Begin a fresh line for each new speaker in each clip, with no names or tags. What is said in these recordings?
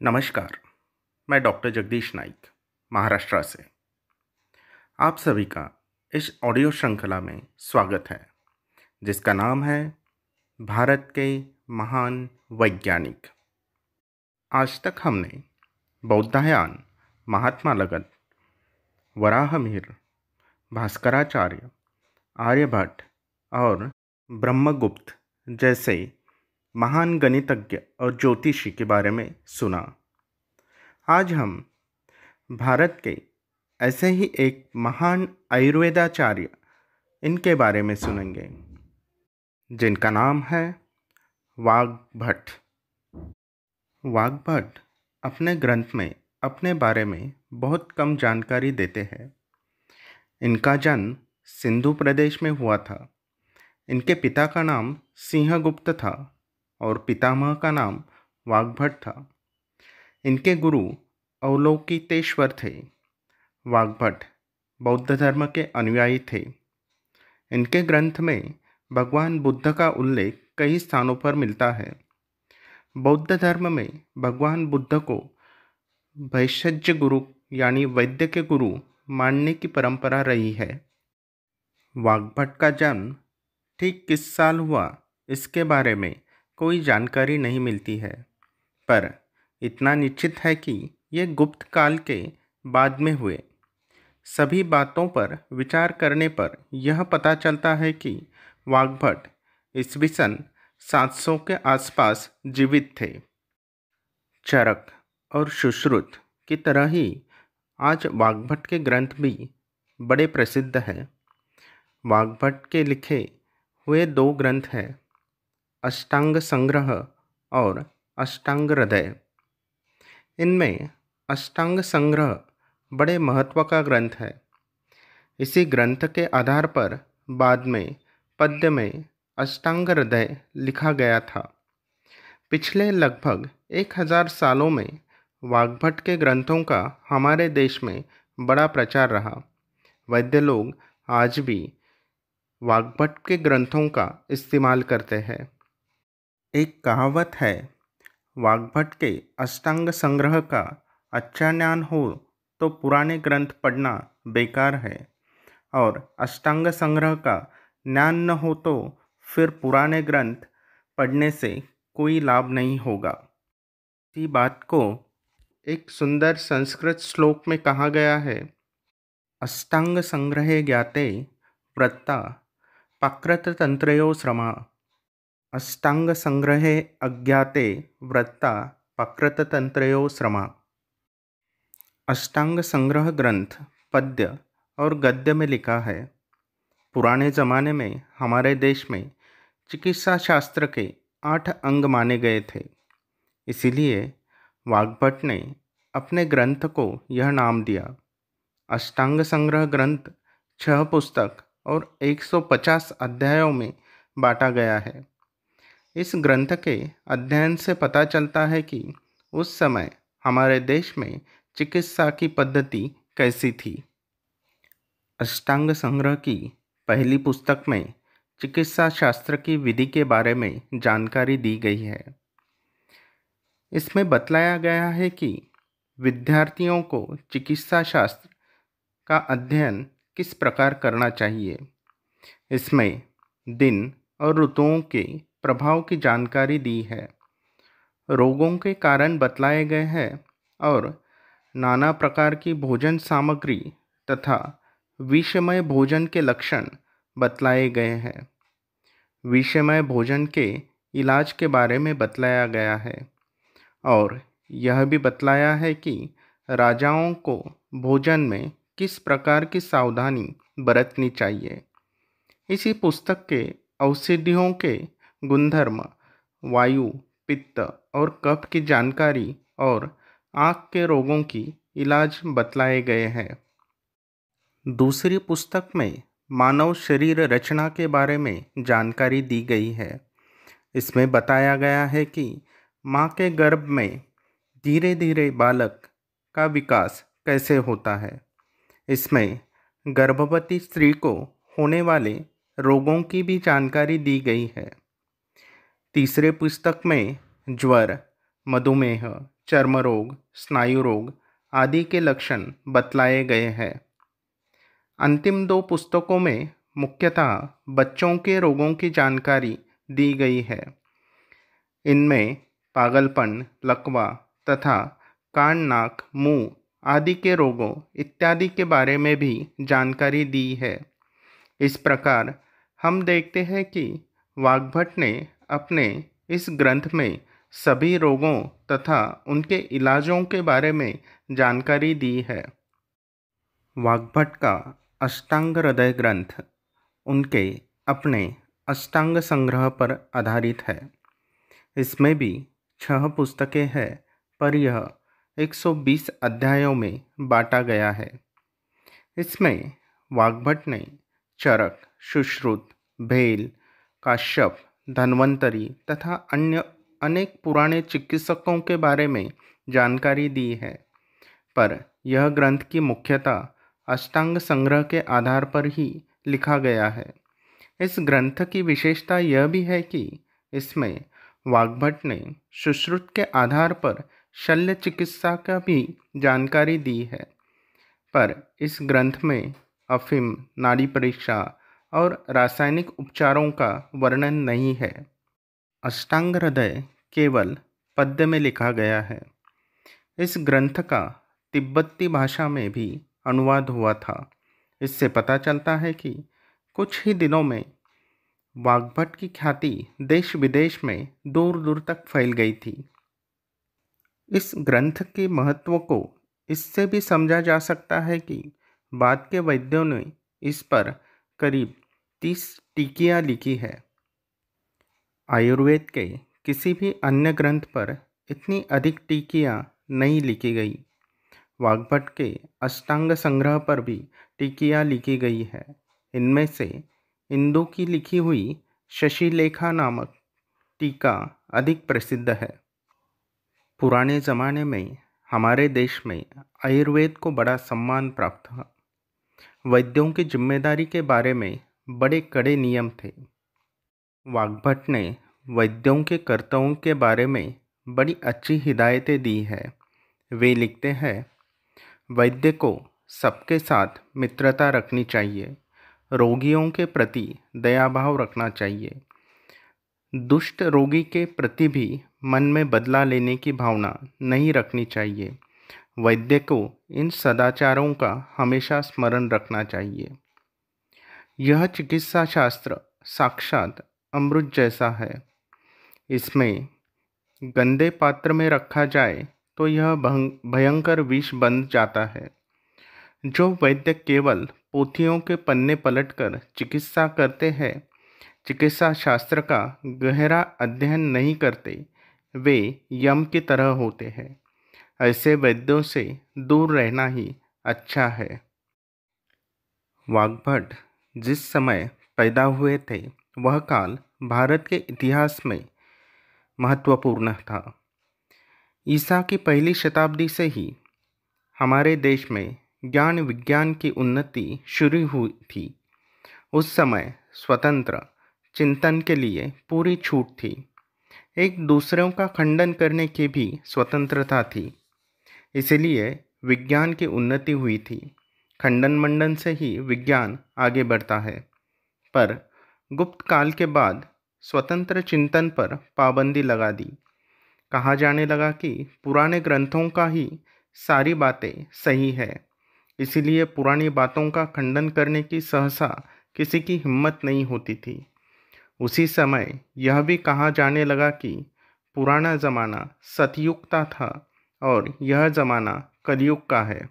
नमस्कार। मैं डॉक्टर जगदीश नाइक, महाराष्ट्र से आप सभी का इस ऑडियो श्रृंखला में स्वागत है, जिसका नाम है भारत के महान वैज्ञानिक। आज तक हमने बौद्धायन, महात्मा लगत, वराहमिहिर, भास्कराचार्य, आर्यभट्ट और ब्रह्मगुप्त जैसे महान गणितज्ञ और ज्योतिषी के बारे में सुना। आज हम भारत के ऐसे ही एक महान आयुर्वेदाचार्य इनके बारे में सुनेंगे, जिनका नाम है वाग्भट। वाग्भट अपने ग्रंथ में अपने बारे में बहुत कम जानकारी देते हैं। इनका जन्म सिंधु प्रदेश में हुआ था। इनके पिता का नाम सिंहगुप्त था और पितामह का नाम वाग्भट था। इनके गुरु अवलोकितेश्वर थे। वाग्भट बौद्ध धर्म के अनुयायी थे। इनके ग्रंथ में भगवान बुद्ध का उल्लेख कई स्थानों पर मिलता है। बौद्ध धर्म में भगवान बुद्ध को भेषज गुरु यानी वैद्य के गुरु मानने की परंपरा रही है। वाग्भट का जन्म ठीक किस साल हुआ, इसके बारे में कोई जानकारी नहीं मिलती है, पर इतना निश्चित है कि ये गुप्त काल के बाद में हुए। सभी बातों पर विचार करने पर यह पता चलता है कि वाग्भट ईस्वी सन 700 के आसपास जीवित थे। चरक और सुश्रुत की तरह ही आज वाग्भट के ग्रंथ भी बड़े प्रसिद्ध हैं। वाग्भट के लिखे हुए दो ग्रंथ हैं, अष्टांग संग्रह और अष्टांग हृदय। इनमें अष्टांग संग्रह बड़े महत्व का ग्रंथ है। इसी ग्रंथ के आधार पर बाद में पद्य में अष्टांग हृदय लिखा गया था। पिछले लगभग 1000 सालों में वाग्भट के ग्रंथों का हमारे देश में बड़ा प्रचार रहा। वैद्य लोग आज भी वाग्भट के ग्रंथों का इस्तेमाल करते हैं। एक कहावत है, वाग्भट के अष्टांग संग्रह का अच्छा ज्ञान हो तो पुराने ग्रंथ पढ़ना बेकार है, और अष्टांग संग्रह का ज्ञान न हो तो फिर पुराने ग्रंथ पढ़ने से कोई लाभ नहीं होगा। इसी बात को एक सुंदर संस्कृत श्लोक में कहा गया है, अष्टांग संग्रहे ज्ञाते वृत्ता पाक्रततंत्रयो श्रमा। अष्टांग संग्रहे अज्ञाते वृत्ता पाक्रततंत्रयो श्रमा। अष्टांग संग्रह ग्रंथ पद्य और गद्य में लिखा है। पुराने ज़माने में हमारे देश में चिकित्सा शास्त्र के 8 अंग माने गए थे। इसीलिए वाग्भट ने अपने ग्रंथ को यह नाम दिया। अष्टांग संग्रह ग्रंथ 6 पुस्तक और 150 अध्यायों में बांटा गया है। इस ग्रंथ के अध्ययन से पता चलता है कि उस समय हमारे देश में चिकित्सा की पद्धति कैसी थी। अष्टांग संग्रह की पहली पुस्तक में चिकित्सा शास्त्र की विधि के बारे में जानकारी दी गई है। इसमें बतलाया गया है कि विद्यार्थियों को चिकित्सा शास्त्र का अध्ययन किस प्रकार करना चाहिए। इसमें दिन और ऋतुओं के प्रभाव की जानकारी दी है, रोगों के कारण बतलाए गए हैं और नाना प्रकार की भोजन सामग्री तथा विषमय भोजन के लक्षण बतलाए गए हैं। विषमय भोजन के इलाज के बारे में बतलाया गया है और यह भी बतलाया है कि राजाओं को भोजन में किस प्रकार की सावधानी बरतनी चाहिए। इसी पुस्तक के औषधियों के गुणधर्म, वायु, पित्त और कफ की जानकारी और आँख के रोगों की इलाज बतलाए गए हैं। दूसरी पुस्तक में मानव शरीर रचना के बारे में जानकारी दी गई है। इसमें बताया गया है कि माँ के गर्भ में धीरे धीरे बालक का विकास कैसे होता है। इसमें गर्भवती स्त्री को होने वाले रोगों की भी जानकारी दी गई है। तीसरे पुस्तक में ज्वर, मधुमेह, चर्म रोग, स्नायु रोग आदि के लक्षण बतलाए गए हैं। अंतिम दो पुस्तकों में मुख्यतः बच्चों के रोगों की जानकारी दी गई है। इनमें पागलपन, लकवा तथा कान, नाक, मुंह आदि के रोगों इत्यादि के बारे में भी जानकारी दी है। इस प्रकार हम देखते हैं कि वाग्भट ने अपने इस ग्रंथ में सभी रोगों तथा उनके इलाजों के बारे में जानकारी दी है। वाग्भट का अष्टांग हृदय ग्रंथ उनके अपने अष्टांग संग्रह पर आधारित है। इसमें भी 6 पुस्तकें हैं, पर यह 120 अध्यायों में बांटा गया है। इसमें वाग्भट ने चरक, सुश्रुत, भेल, काश्यप, धन्वंतरी तथा अन्य अनेक पुराने चिकित्सकों के बारे में जानकारी दी है, पर यह ग्रंथ की मुख्यतः अष्टांग संग्रह के आधार पर ही लिखा गया है। इस ग्रंथ की विशेषता यह भी है कि इसमें वाग्भट ने सुश्रुत के आधार पर शल्य चिकित्सा का भी जानकारी दी है, पर इस ग्रंथ में अफीम, नाड़ी परीक्षा और रासायनिक उपचारों का वर्णन नहीं है। अष्टांग हृदय केवल पद्य में लिखा गया है। इस ग्रंथ का तिब्बती भाषा में भी अनुवाद हुआ था। इससे पता चलता है कि कुछ ही दिनों में वाग्भट की ख्याति देश विदेश में दूर दूर तक फैल गई थी। इस ग्रंथ के महत्व को इससे भी समझा जा सकता है कि बाद के वैद्यों ने इस पर करीब 30 टीकियाँ लिखी है। आयुर्वेद के किसी भी अन्य ग्रंथ पर इतनी अधिक टीकियाँ नहीं लिखी गई। वाग्भट के अष्टांग संग्रह पर भी टीकियाँ लिखी गई है। इनमें से इंदु की लिखी हुई शशिलेखा नामक टीका अधिक प्रसिद्ध है। पुराने ज़माने में हमारे देश में आयुर्वेद को बड़ा सम्मान प्राप्त था। वैद्यों की जिम्मेदारी के बारे में बड़े कड़े नियम थे। वाग्भट ने वैद्यों के कर्तव्यों के बारे में बड़ी अच्छी हिदायतें दी है। वे लिखते हैं, वैद्य को सबके साथ मित्रता रखनी चाहिए, रोगियों के प्रति दयाभाव रखना चाहिए, दुष्ट रोगी के प्रति भी मन में बदला लेने की भावना नहीं रखनी चाहिए। वैद्य को इन सदाचारों का हमेशा स्मरण रखना चाहिए। यह चिकित्सा शास्त्र साक्षात अमृत जैसा है। इसमें गंदे पात्र में रखा जाए तो यह भयंकर विष बन जाता है। जो वैद्य केवल पोथियों के पन्ने पलटकर चिकित्सा करते हैं, चिकित्सा शास्त्र का गहरा अध्ययन नहीं करते, वे यम की तरह होते हैं। ऐसे वैद्यों से दूर रहना ही अच्छा है। वाग्भट जिस समय पैदा हुए थे, वह काल भारत के इतिहास में महत्वपूर्ण था। ईसा की पहली शताब्दी से ही हमारे देश में ज्ञान विज्ञान की उन्नति शुरू हुई थी। उस समय स्वतंत्र चिंतन के लिए पूरी छूट थी। एक दूसरों का खंडन करने की भी स्वतंत्रता थी। इसलिए विज्ञान की उन्नति हुई थी। खंडन मंडन से ही विज्ञान आगे बढ़ता है। पर गुप्त काल के बाद स्वतंत्र चिंतन पर पाबंदी लगा दी। कहा जाने लगा कि पुराने ग्रंथों का ही सारी बातें सही है। इसलिए पुरानी बातों का खंडन करने की सहसा किसी की हिम्मत नहीं होती थी। उसी समय यह भी कहा जाने लगा कि पुराना ज़माना सतयुग का था और यह ज़माना कलयुग का है।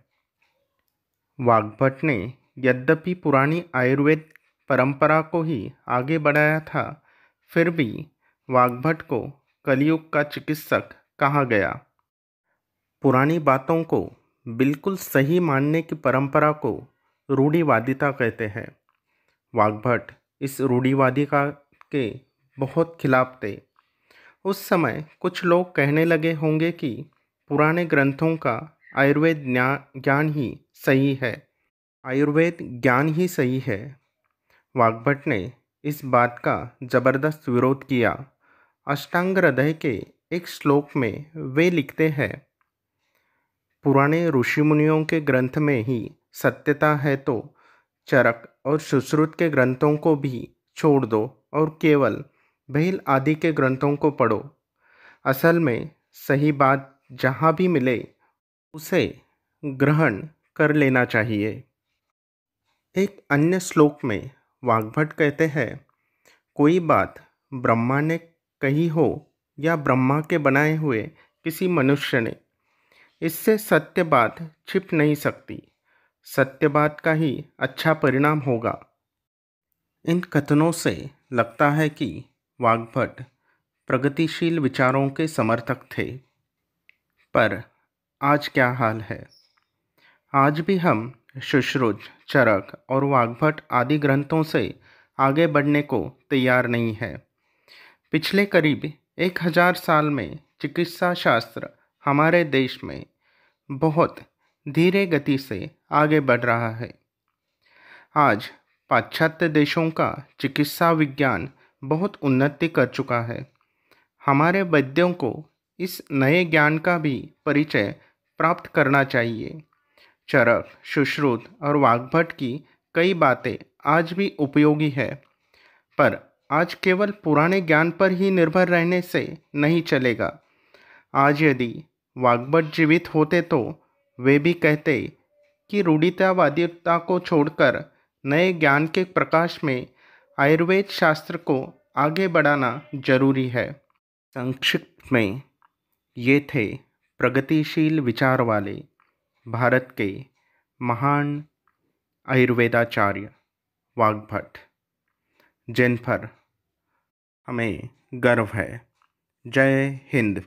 वाग्भट ने यद्यपि पुरानी आयुर्वेद परंपरा को ही आगे बढ़ाया था, फिर भी वाग्भट को कलयुग का चिकित्सक कहा गया। पुरानी बातों को बिल्कुल सही मानने की परंपरा को रूढ़िवादिता कहते हैं। वाग्भट इस रूढ़िवादिता के बहुत खिलाफ थे। उस समय कुछ लोग कहने लगे होंगे कि पुराने ग्रंथों का आयुर्वेद ज्ञान ही सही है। आयुर्वेद ज्ञान ही सही है। वाग्भट ने इस बात का जबरदस्त विरोध किया। अष्टांग हृदय के एक श्लोक में वे लिखते हैं, पुराने ऋषि मुनियों के ग्रंथ में ही सत्यता है तो चरक और सुश्रुत के ग्रंथों को भी छोड़ दो और केवल बैल आदि के ग्रंथों को पढ़ो। असल में सही बात जहाँ भी मिले उसे ग्रहण कर लेना चाहिए। एक अन्य श्लोक में वाग्भट कहते हैं, कोई बात ब्रह्मा ने कही हो या ब्रह्मा के बनाए हुए किसी मनुष्य ने, इससे सत्य बात छिप नहीं सकती। सत्य बात का ही अच्छा परिणाम होगा। इन कथनों से लगता है कि वाग्भट प्रगतिशील विचारों के समर्थक थे। पर आज क्या हाल है? आज भी हम सुश्रुत, चरक और वाग्भट आदि ग्रंथों से आगे बढ़ने को तैयार नहीं है। पिछले करीब 1000 साल में चिकित्सा शास्त्र हमारे देश में बहुत धीरे गति से आगे बढ़ रहा है। आज पाश्चात्य देशों का चिकित्सा विज्ञान बहुत उन्नति कर चुका है। हमारे वैद्यों को इस नए ज्ञान का भी परिचय प्राप्त करना चाहिए। चरक, सुश्रुत और वाग्भट की कई बातें आज भी उपयोगी है, पर आज केवल पुराने ज्ञान पर ही निर्भर रहने से नहीं चलेगा। आज यदि वाग्भट जीवित होते तो वे भी कहते कि रूढ़ितावादिता को छोड़कर नए ज्ञान के प्रकाश में आयुर्वेद शास्त्र को आगे बढ़ाना जरूरी है। संक्षिप्त में ये थे प्रगतिशील विचार वाले भारत के महान आयुर्वेदाचार्य वाग्भट, जिन पर हमें गर्व है। जय हिंद।